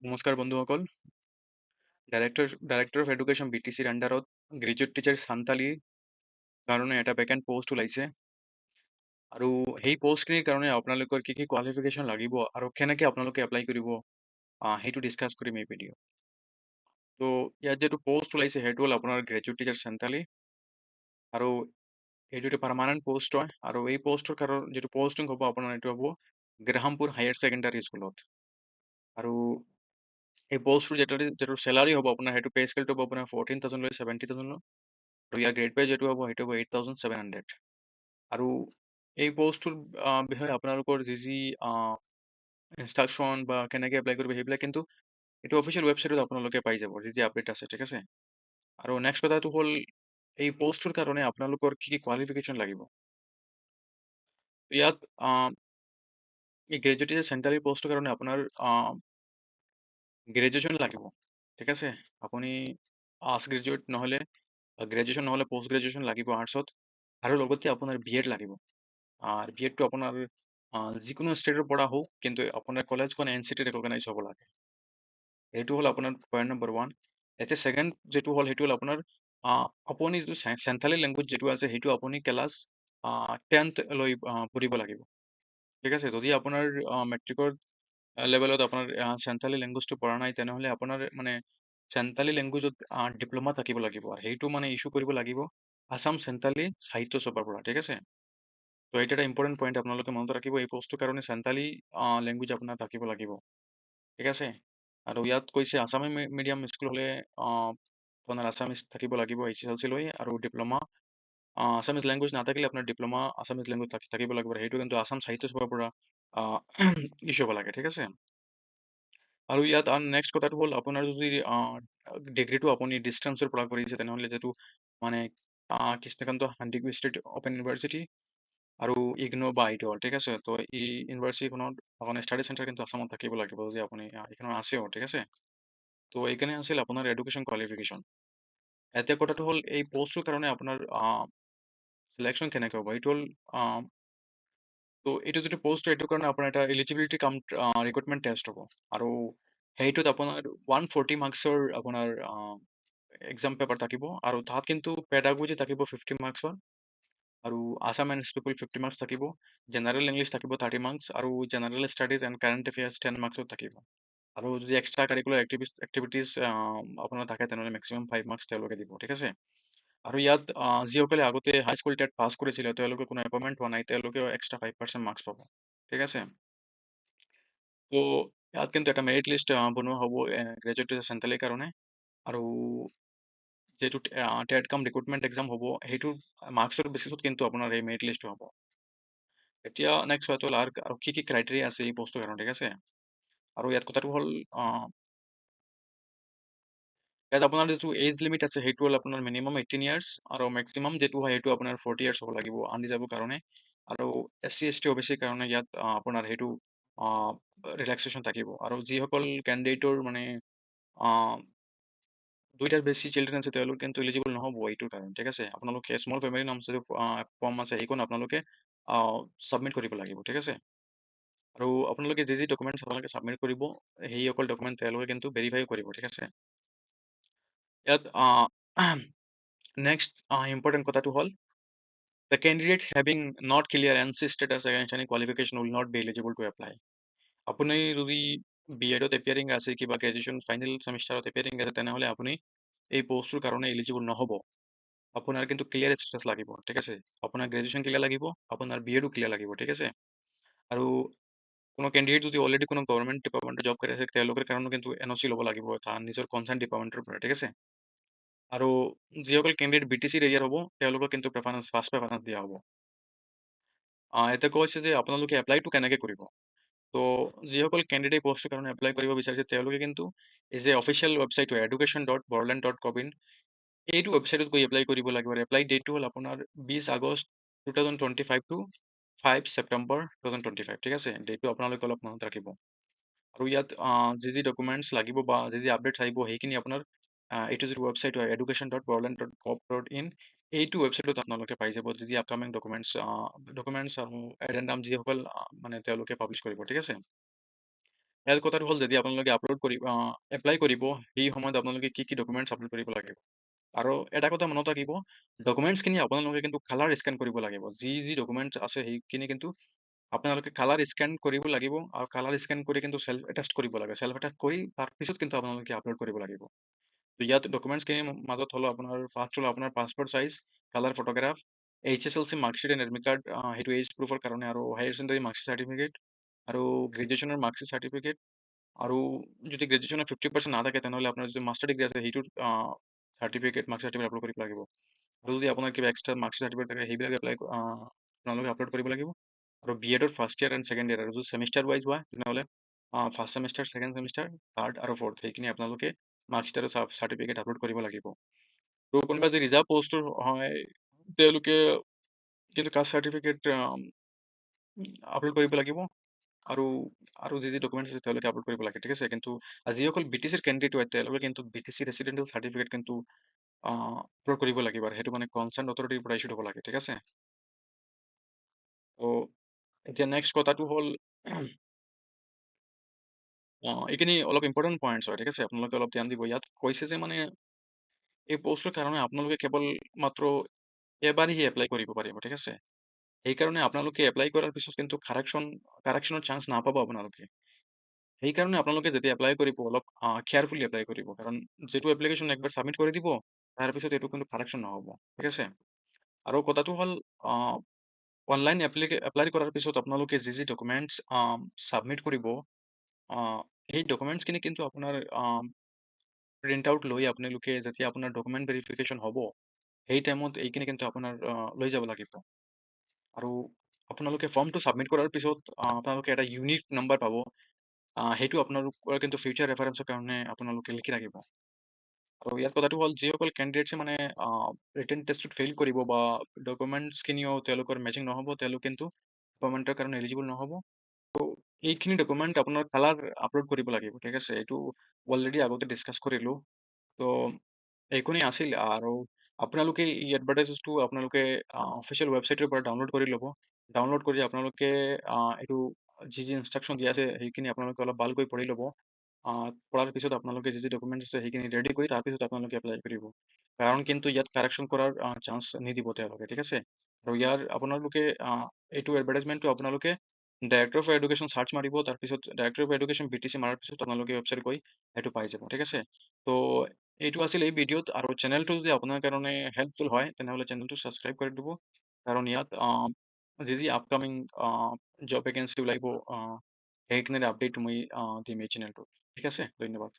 নমস্কাৰ বন্ধুসকল। Director of education BTCৰ আণ্ডাৰত গ্ৰেজুৱেট টিচাৰ চান্তালীৰ কাৰণে এটা ভেকেণ্ট পোষ্ট ওলাইছে আৰু সেই পোষ্টখিনিৰ কাৰণে আপোনালোকৰ কি কি কোৱালিফিকেশ্যন লাগিব আৰু কেনেকৈ আপোনালোকে এপ্লাই কৰিব সেইটো ডিছকাছ কৰিম এই ভিডিঅ'। তো ইয়াত যিটো পোষ্ট ওলাইছে সেইটো হ'ল আপোনাৰ গ্ৰেজুৱেট টিচাৰ চান্তালী আৰু এইটো এটা পাৰ্মানেণ্ট পোষ্ট হয় আৰু এই পোষ্টৰ কাৰণ যিটো পষ্টিং হ'ব আপোনাৰ এইটো হ'ব গ্ৰাহামপুৰ হায়াৰ ছেকেণ্ডাৰী স্কুলত আৰু এই পোষ্টটোৰ যিটো চেলাৰী হ'ব আপোনাৰ সেইটো পে স্কেলটো হ'ব আপোনাৰ 14,000 লৈ 70,000 আৰু ইয়াৰ গ্ৰেড পে যিটো হ'ব সেইটো হ'ব 8,700 আৰু এই পোষ্টটোৰ বিষয়ে আপোনালোকৰ যি ইনষ্ট্ৰাকশ্যন বা কেনেকৈ এপ্লাই কৰিব সেইবিলাক কিন্তু এইটো অফিচিয়েল ৱেবছাইটত আপোনালোকে পাই যাব যি আপডেট আছে, ঠিক আছে। আৰু নেক্সট কথাটো হ'ল এই পোষ্টটোৰ কাৰণে আপোনালোকৰ কি কি কোৱালিফিকেশ্যন লাগিব। ইয়াত এই গ্ৰেজুৱেট চেণ্টাৰী পোষ্টৰ কাৰণে আপোনাৰ গ্ৰেজুৱেশ্যন লাগিব, ঠিক আছে। আপুনি গ্ৰেজুৱেট নহ'লে গ্ৰেজুৱেশ্যন নহ'লে পোষ্ট গ্ৰেজুৱেশ্যন লাগিব আৰ্টছত আৰু লগতে আপোনাৰ BEd লাগিব। আৰ BEdটো আপোনাৰ যিকোনো ষ্টেটৰ পৰা হওক কিন্তু আপোনাৰ কলেজখন NCT ৰেকগনাইজ হ'ব লাগে। এইটো হ'ল আপোনাৰ পইণ্ট নম্বৰ 1। এতিয়া ছেকেণ্ড যিটো হ'ল সেইটো হ'ল আপোনাৰ আপুনি যিটো চেণ্ট্ৰেলি লেংগুৱেজ যিটো আছে সেইটো আপুনি ক্লাছ 10th লৈ পঢ়িব লাগিব, ঠিক আছে। যদি আপোনাৰ মেট্ৰিকৰ লেভেলত আপোনাৰ চেণ্ট্ৰেলি লেংগুৱেজটো পঢ়া নাই তেনেহ'লে আপোনাৰ মানে চেণ্ট্ৰেলি লেংগুৱেজত ডিপ্ল'মা থাকিব লাগিব আৰু সেইটো মানে ইছ্যু কৰিব লাগিব আছাম চেণ্ট্ৰেলি সাহিত্য সভাৰ পৰা, ঠিক আছে। তো এইটো এটা ইম্পৰ্টেণ্ট পইণ্ট আপোনালোকে মনত ৰাখিব, এই পোষ্টটোৰ কাৰণে চেণ্ট্ৰেলি লেংগুৱেজ আপোনাৰ থাকিব লাগিব, ঠিক আছে। আৰু ইয়াত কৈছে আছামী মিডিয়াম স্কুল হ'লে আপোনাৰ আছামিজ থাকিব লাগিব HSLC লৈ আৰু ডিপ্ল'মা আছামিজ লেংগুৱেজ নাথাকিলে আপোনাৰ ডিপ্ল'মা আছামিজ লেংগুৱেজ থাকিব লাগিব, সেইটো কিন্তু আছাম সাহিত্য সভাৰ পৰা ইছ্যু হ'ব লাগে, ঠিক আছে। আৰু ইয়াত নেক্সট কথাটো হ'ল আপোনাৰ যদি ডিগ্ৰীটো আপুনি ডিষ্টেঞ্চৰ পৰা কৰিছে তেনেহ'লে যিটো মানে Krishnakanta Sandikoi state open university আৰু ইগনো বা ITOR, ঠিক আছে। তো এই ইউনিভাৰ্চিটিখনত আপোনাৰ ষ্টাডি চেণ্টাৰ কিন্তু আছামত থাকিব লাগিব যে আপুনি এইখনত আছেও, ঠিক আছে। তো এইকাৰণে আছিল আপোনাৰ এডুকেশ্যন কোৱালিফিকেশ্যন। এতিয়া কথাটো হ'ল এই পোষ্টটোৰ কাৰণে আপোনাৰ চিলেকশ্যন কেনেকৈ হ'ব এইটো হ'ল তো এইটো যিটো পোষ্ট এইটোৰ কাৰণে আপোনাৰ এটা এলিজিবিলিটি কাম ৰিক্ৰুটমেণ্ট টেষ্ট হ'ব আৰু সেইটোত আপোনাৰ 140 মাৰ্কছৰ আপোনাৰ এক্সাম পেপাৰ থাকিব আৰু তাত কিন্তু পেডাগজি থাকিব 50 মাৰ্কছৰ আৰু আছাম এণ্ড পিপল 50 মাৰ্কছ থাকিব, জেনেৰেল ইংলিছ থাকিব 30 মাৰ্কছ আৰু general studies and current affairs 10 মাৰ্কছত থাকিব আৰু যদি এক্সট্ৰা কাৰিকুলাৰ এক্টিভিটিছ আপোনাৰ থাকে তেনেহ'লে মেক্সিমাম 5 মাৰ্কছ তেওঁলোকে দিব, ঠিক আছে। আৰু ইয়াত যিসকলে আগতে হাইস্কুল টেট পাছ কৰিছিলে তেওঁলোকে কোনো এপইণ্টমেণ্ট হোৱা নাই তেওঁলোকেও এক্সট্ৰা 5% মাৰ্কছ পাব, ঠিক আছে। তো ইয়াত কিন্তু এটা মেৰিট লিষ্ট বনোৱা হ'ব গ্ৰেজুৱেট চেণ্ট্ৰেলৰ কাৰণে আৰু যিটো টেট কাম ৰিক্ৰুটমেণ্ট এক্সাম হ'ব সেইটোৰ মাৰ্কছৰ বেচিছত কিন্তু আপোনাৰ এই মেৰিট লিষ্টটো হ'ব। এতিয়া নেক্সট হোৱাটো হ'ল আৰু কি কি ক্ৰাইটেৰিয়া আছে এই পোষ্টৰ কাৰণে, ঠিক আছে। আৰু ইয়াত কথাটো হ'ল ইয়াত আপোনাৰ যিটো এজ লিমিট আছে সেইটো হ'ল আপোনাৰ মিনিমাম 18 ইয়াৰ্ছ আৰু মেক্সিমাম যিটো হয় সেইটো আপোনাৰ 40 ইয়াৰ্ছ হ'ব লাগিব আনৰিজাৰ্ভৰ কাৰণে আৰু SC ST OBC কাৰণে ইয়াত আপোনাৰ সেইটো ৰিলেক্সেশ্যন থাকিব আৰু যিসকল কেণ্ডিডেটৰ মানে দুইটাৰ বেছি চিলড্ৰেন আছে তেওঁলোক কিন্তু এলিজিবল নহ'ব এইটোৰ কাৰণে, ঠিক আছে। আপোনালোকে স্মল ফেমিলি নাম যিটো ফৰ্ম আছে সেইখন আপোনালোকে ছাবমিট কৰিব লাগিব, ঠিক আছে। আৰু আপোনালোকে যি ডকুমেণ্টছ আপোনালোকে ছাবমিট কৰিব সেই অকল ডকুমেণ্ট তেওঁলোকে কিন্তু ভেৰিফাই কৰিব, ঠিক আছে। ইয়াত নেক্সট ইম্পৰ্টেণ্ট কথাটো হ'ল the candidates having not clear NC status against any qualification will not be eligible to apply. আপুনি যদি BEdত এপিয়াৰিং আছে কিবা গ্ৰেজুৱেশ্যন ফাইনেল ছেমিষ্টাৰত এপিয়াৰিং আছে তেনেহ'লে আপুনি এই পোষ্টটোৰ কাৰণে এলিজিবল নহ'ব। আপোনাৰ কিন্তু ক্লিয়াৰ ষ্টেটাছ লাগিব, ঠিক আছে। আপোনাৰ গ্ৰেজুৱেশ্যন ক্লিয়াৰ লাগিব, আপোনাৰ BEdো ক্লিয়াৰ লাগিব, ঠিক আছে। আৰু কোনো কেণ্ডিডেট যদি অলৰেডি কোনো গভৰ্ণমেণ্ট ডিপাৰ্টমেণ্টত জব কৰি আছে তেওঁলোকৰ কাৰণেও কিন্তু NOC ল'ব লাগিব তাৰ নিজৰ কনচাৰ্ণ ডিপাৰ্টমেণ্টৰ পৰা, ঠিক আছে। আৰু যিসকল কেণ্ডিডেট BTCৰ এৰিয়াৰ হ'ব তেওঁলোকক কিন্তু ফাৰ্ষ্ট প্ৰেফাৰেঞ্চ দিয়া হ'ব। এতিয়া কৈছে যে আপোনালোকে এপ্লাইটো কেনেকৈ কৰিব। তো যিসকল কেণ্ডিডেট পোষ্টৰ কাৰণে এপ্লাই কৰিব বিচাৰিছে তেওঁলোকে কিন্তু এই যে অফিচিয়েল ৱেবছাইট হয় education.boroland.gov.in এইটো ৱেবছাইটত গৈ এপ্লাই কৰিব লাগিব আৰু এপ্লাই ডেটটো হ'ল আপোনাৰ 20 আগষ্ট 2025 টু 5 ছেপ্টেম্বৰ 2025, ঠিক আছে। ডেটটো আপোনালোকে অলপ মনত ৰাখিব আৰু ইয়াত যি ডকুমেণ্টছ লাগিব বা যি আপডেটছ আহিব সেইখিনি আপোনাৰ এইটো যিটো ৱেবছাইট হয় education.boroland.gov.in এইটো ৱেবছাইটত আপোনালোকে পাই যাব যি আপকামিং ডকুমেণ্টছ আৰু এডেণ্ডাম যিসকল মানে তেওঁলোকে পাব্লিছ কৰিব, ঠিক আছে। ইয়াৰ কথাটো হ'ল যদি আপোনালোকে আপলোড কৰিব এপ্লাই কৰিব সেই সময়ত আপোনালোকে কি কি ডকুমেণ্টছ আপলোড কৰিব লাগিব। আৰু এটা কথা মনত ৰাখিব, ডকুমেণ্টছখিনি আপোনালোকে কিন্তু কালাৰ স্কেন কৰিব লাগিব। যি যি ডকুমেণ্টছ আছে সেইখিনি কিন্তু আপোনালোকে কালাৰ স্কেন কৰিব লাগিব, আৰু কালাৰ স্কেন কৰি কিন্তু চেল্ফ এটাষ্ট কৰিব লাগে। চেল্ফ এটাষ্ট কৰি তাৰপিছত কিন্তু আপোনালোকে আপলোড কৰিব লাগিব। তো ইয়াত ডকুমেণ্টছখিনিৰ মাজত হ'ল আপোনাৰ ফাৰ্ষ্ট হ'ল আপোনাৰ passport size colour photograph, HSLC marksheet and admit card, সেইটো এজ প্ৰুফৰ কাৰণে, আৰু হায়াৰ ছেকেণ্ডাৰী মাৰ্কশ্বিট চাৰ্টিফিকেট, আৰু গ্ৰেজুৱেশ্যনৰ মাৰ্কশ্বিট চাৰ্টিফিকেট, আৰু যদি গ্ৰেজুৱেশ্যনৰ 50% নাথাকে তেনেহ'লে আপোনাৰ যদি মাষ্টাৰ ডিগ্ৰী আছে সেইটোৰ চাৰ্টিফিকেট মাৰ্কশ্বিট চাৰ্টিফিকেট আপলোড কৰিব লাগিব। আৰু যদি আপোনাৰ কিবা এক্সট্ৰা মাৰ্কশ্বিট চাৰ্টিফিকেট থাকে সেইবিলাক আপোনালোকে আপলোড কৰিব লাগিব। আৰু বি এডৰ ফাৰ্ষ্ট ইয়াৰ এণ্ড ছেকেণ্ড ইয়াৰ, আৰু যদি ছেমিষ্টাৰ ৱাইজ হয় তেনেহ'লে first semester, second semester, third আৰু ফ'ৰ্থ সেইখিনি আপোনালোকে মাৰ্কশ্বিট আৰু চাৰ্টিফিকেট আপলোড কৰিব লাগিব। তো কোনোবা যদি ৰিজাৰ্ভ পষ্টৰ হয় তেওঁলোকে কিন্তু কাষ্ট চাৰ্টিফিকেট আপলোড কৰিব লাগিব, আৰু যি যি ডকুমেণ্টছ আছে তেওঁলোকে আপলোড কৰিব লাগে, ঠিক আছে। কিন্তু যিসকল BTCৰ কেণ্ডিডেট হয় তেওঁলোকে কিন্তু BTC ৰেচিডেণ্টেল চাৰ্টিফিকেট কিন্তু আপলোড কৰিব লাগিব, আৰু সেইটো মানে কনচাৰ্ণ অথৰিটিৰ পৰা ইছ্যুড হ'ব লাগে, ঠিক আছে। তো এতিয়া নেক্সট কথাটো হ'ল এইখিনি অলপ ইম্পৰ্টেণ্ট পইণ্টছ হয়, ঠিক আছে। আপোনালোকে অলপ ধ্যান দিব। ইয়াত কৈছে যে মানে এই পষ্টৰ কাৰণে আপোনালোকে কেৱল মাত্ৰ এবাৰহে এপ্লাই কৰিব পাৰিব, ঠিক আছে। সেইকাৰণে আপোনালোকে এপ্লাই কৰাৰ পিছত কিন্তু কাৰেকশ্যনৰ চান্স নাপাব আপোনালোকে। সেইকাৰণে আপোনালোকে যেতিয়া এপ্লাই কৰিব অলপ কেয়াৰফুলি এপ্লাই কৰিব, কাৰণ যিটো এপ্লিকেশ্যন একবাৰ ছাবমিট কৰি দিব তাৰপিছত এইটো কিন্তু কাৰেকশ্যন নহ'ব, ঠিক আছে। আৰু কথাটো হ'ল অনলাইন এপ্লাই কৰাৰ পিছত আপোনালোকে যি যি ডকুমেণ্টছ ছাবমিট কৰিব, সেই ডকুমেণ্টছখিনি কিন্তু আপোনাৰ প্ৰিণ্ট আউট লৈ আপোনালোকে যেতিয়া আপোনাৰ ডকুমেণ্ট ভেৰিফিকেশ্যন হ'ব সেই টাইমত এইখিনি কিন্তু আপোনাৰ লৈ যাব লাগিব। আৰু আপোনালোকে ফৰ্মটো ছাবমিট কৰাৰ পিছত আপোনালোকে এটা ইউনিক নাম্বাৰ পাব, সেইটো আপোনালোকৰ কিন্তু ফিউচাৰ ৰেফাৰেঞ্চৰ কাৰণে আপোনালোকে লিখি ৰাখিব। আৰু ইয়াত কথাটো হ'ল যিসকল কেণ্ডিডেটছে মানে ৰিটেন টেষ্টত ফেইল কৰিব বা ডকুমেণ্টছখিনিও তেওঁলোকৰ মেচিং নহ'ব, তেওঁলোক কিন্তু এপইণ্টমেণ্টৰ কাৰণে এলিজিবল নহ'ব। এইখিনি ডকুমেণ্ট আপোনাৰ কালাৰ আপলোড কৰিব লাগিব, ঠিক আছে। এইটো অলৰেডি আগতে ডিছকাছ কৰিলোঁ। তো এইখিনি আছিল, আৰু আপোনালোকে এই এডভাৰটাইজটো আপোনালোকে অফিচিয়েল ৱেবছাইটৰ পৰা ডাউনলোড কৰি ল'ব। ডাউনলোড কৰি আপোনালোকে এইটো যি যি ইনষ্ট্ৰাকশ্যন দিয়া আছে সেইখিনি আপোনালোকে অলপ ভালকৈ পঢ়ি ল'ব। পঢ়াৰ পিছত আপোনালোকে যি যি ডকুমেণ্টছ আছে সেইখিনি ৰেডি কৰি তাৰপিছত আপোনালোকে এপ্লাই কৰিব, কাৰণ কিন্তু ইয়াত কাৰেকশ্যন কৰাৰ চান্স নিদিব তেওঁলোকে, ঠিক আছে। আৰু ইয়াৰ আপোনালোকে এইটো এডভাৰটাইজমেণ্টটো আপোনালোকে ডাইৰেক্টৰ অফ এডুকেশ্যন চাৰ্চ মাৰিব, তাৰপিছত ডাইৰেক্টৰ অফ এডুকেশ্যন BTC মাৰাৰ পিছত আপোনালোকে ৱেবছাইট গৈ সেইটো পাই যাব, ঠিক আছে। তো এইটো আছিল এই ভিডিঅ'ত, আৰু চেনেলটো যদি আপোনাৰ কাৰণে হেল্পফুল হয় তেনেহ'লে চেনেলটো ছাবস্ক্ৰাইব কৰি দিব, কাৰণ ইয়াত যি যি আপকামিং জব ভেকেঞ্চি ওলাব সেইখিনিৰ আপডেট মই দিম এই চেনেলটোত, ঠিক আছে। ধন্যবাদ।